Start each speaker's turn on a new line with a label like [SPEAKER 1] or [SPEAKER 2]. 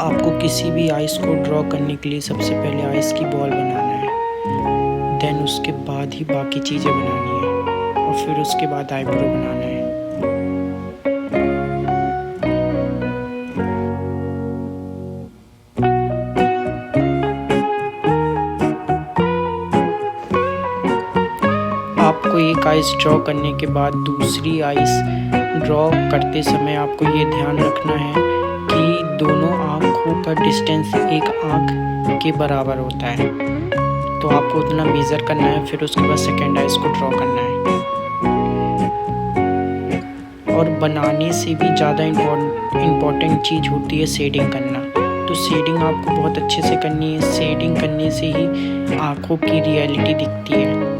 [SPEAKER 1] आपको किसी भी आइस को ड्रॉ करने के लिए सबसे पहले आइस की बॉल बनाना है, देन उसके बाद ही बाकी चीज़ें बनानी है और फिर उसके बाद आईब्रो बनाना है। आपको एक आइस ड्रॉ करने के बाद दूसरी आइस ड्रॉ करते समय आपको ये ध्यान रखना है कि दोनों आँखों का डिस्टेंस एक आँख के बराबर होता है, तो आपको उतना मेज़र करना है। फिर उसके बाद सेकेंड आइस को ड्रॉ करना है। और बनाने से भी ज़्यादा इम्पॉर्टेंट चीज़ होती है शेडिंग करना। तो शेडिंग आपको बहुत अच्छे से करनी है। शेडिंग करने से ही आँखों की रियलिटी दिखती है।